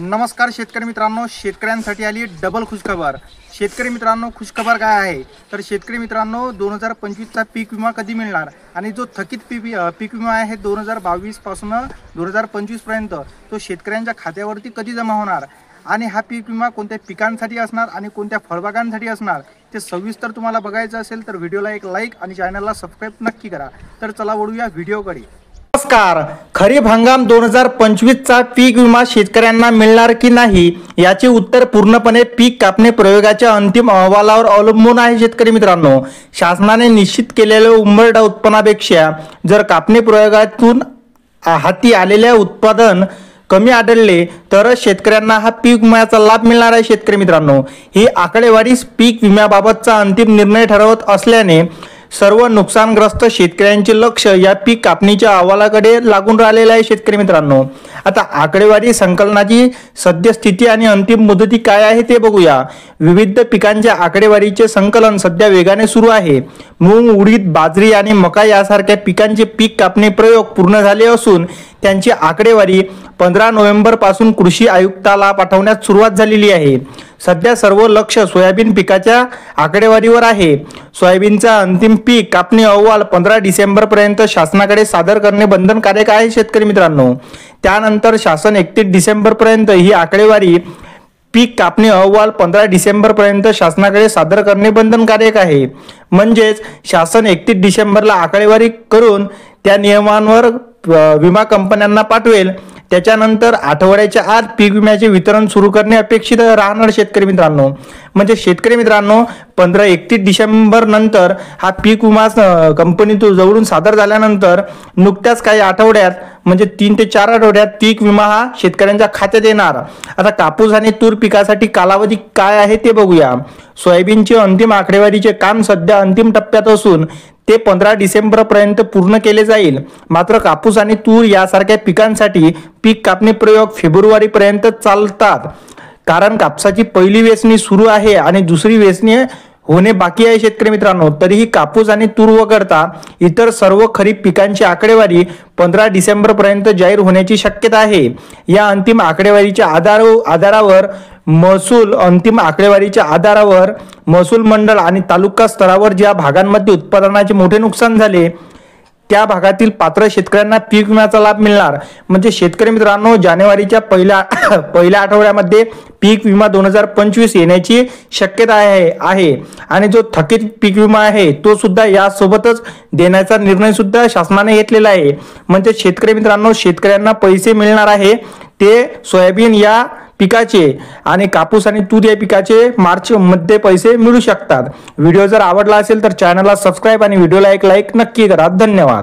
नमस्कार शेतकरी मित्रांनो, शेतकऱ्यांसाठी आली डबल खुशखबर। शेतकरी मित्रांनो, खुशखबर काय आहे तर शेतकरी मित्रांनो 2025 चा पीक विमा कधी मिळणार आणि जो थकीत पीक विमा आहे 2022 पासून 2025 पर्यंत तो शेतकऱ्यांच्या खात्यावरती कधी जमा होणार आणि हा पीक विमा कोणत्या पिकांसाठी असणार आणि कोणत्या फळबागांसाठी असणार ते सविस्तर तुम्हाला बघायचं असेल तर व्हिडिओला एक लाईक आणि चॅनलला सबस्क्राइब नक्की करा। तर चला वळूया व्हिडिओकडे। नमस्कार, खरीप हंगाम 2025 चा पीक विमा शेतकऱ्यांना मिळणार की नाही याचे उत्तर पूर्णपणे पीक कापणी प्रयोगाच्या अंतिम अहवालावर अवलंबून आहे। शेतकरी मित्रांनो, शासनाने निश्चित केलेल्या उंबरठा उत्पन्नापेक्षा जर कापणी प्रयोगातून हाती आलेले उत्पादन कमी आढळले तर शेतकऱ्यांना हा पीक विम्याचा लाभ मिळणार आहे। शेतकरी मित्रांनो, ही आकडेवारी पीक विम्याबाबतचा अंतिम निर्णय ठरवत असल्याने सर्व नुकसानग्रस्त शेतकऱ्यांचे लक्ष या पीक कापणीच्या अहवालाकडे लागून राहिलेले आहे। शेतकरी मित्रांनो, आता आकडेवारी संकलनाची सद्यस्थिती आणि अंतिम मुदती काय आहे ते बघूया। विविध पिकांच्या आकडेवारीचे संकलन सध्या वेगाने सुरू आहे। मूग, उडीद, बाजरी आणि मका यासारख्या पिकांचे पीक कापणी प्रयोग पूर्ण झाले असून त्यांची आकडेवारी 15 नोव्हेंबर पासून कृषी आयुक्ताला पाठवण्यास सुरुवात झालेली आहे। सध्या सर्व लक्ष सोयाबीन पिकाच्या आकडेवारीवर आहे। सोयाबीनचा अंतिम पीक कापणी अहवाल 15 डिसेंबर पर्यंत शासनाकडे सादर करणे बंधनकारक आहे। शेतकरी मित्रांनो, त्यानंतर शासन 31 डिसेंबर पर्यंत ही आकडेवारी पीक कापणी अहवाल 15 डिसेंबर पर्यंत शासनाकडे सादर करणे बंधनकारक आहे। म्हणजेच शासन 31 डिसेंबरला आकडेवारी करून त्या नियमांवर विमा कंपन्यांना पाठवेल। त्याच्यानंतर आठवड्याच्या आत पीक विम्याचे वितरण सुरू करणे अपेक्षित राहणार। शेतकरी मित्रांनो, म्हणजे शेतकरी मित्रांनो 31 डिसेंबर नंतर हा पीक विमा कंपनीतून जवळून सादर झाल्यानंतर नुकत्याच काही आठवड्यात म्हणजे 3 ते 4 आठवड्यात पीक विमा हा शेतकऱ्यांच्या खात्यात येणार। आता कापूस आणि तूर पिकासाठी कालावधी काय आहे ते बघूया। सोयाबीनचे अंतिम आकडेवारीचे काम सध्या अंतिम टप्प्यात असून ते 15 डिसेंबर पर्यंत पूर्ण केले जाईल। मात्र कापूस आणि तूर यासारख्या पिकांसाठी पीक कापणी प्रयोग फेब्रुवारी पर्यंत चालतात, कारण कापसाची पहिली वेचणी सुरू आहे आणि दुसरी वेचणी होणे बाकी आहे। शेतकरी मित्रांनो, तरीही कापूस आणि तूर वगळता इतर सर्व खरीप पिकांची आकडेवारी 15 डिसेंबर पर्यंत जाहीर होण्याची शक्यता आहे। या अंतिम आकडेवारीच्या आधारावर अंतिम आकडेवारीच्या आधारावर महसूल मंडळ आणि तालुका स्तरावर ज्या भागांमध्ये उत्पादनाचे मोठे नुकसान झाले त्या भागातील पात्र शेतकऱ्यांना पीक विम्याचा लाभ मिळणार। म्हणजे शेतकरी मित्रांनो, जानेवारीच्या पहिल्या आठवड्यामध्ये पीक विमा 2025 येण्याची शक्यता आहे आणि जो थकीत पीक विमा आहे तो सुद्धा यासोबतच देण्याचा निर्णय सुद्धा शासनाने घेतलेला आहे। म्हणजे शेतकरी मित्रांनो, शेतकऱ्यांना पैसे मिळणार आहे ते सोयाबीन या पिकाचे आणि कापूस आणि तूर या पिकाचे मार्च मध्ये पैसे मिळू शकतात। व्हिडिओ जर आवडला असेल तर चॅनलला सबस्क्राइब आणि व्हिडिओला एक लाईक नक्की करा। धन्यवाद।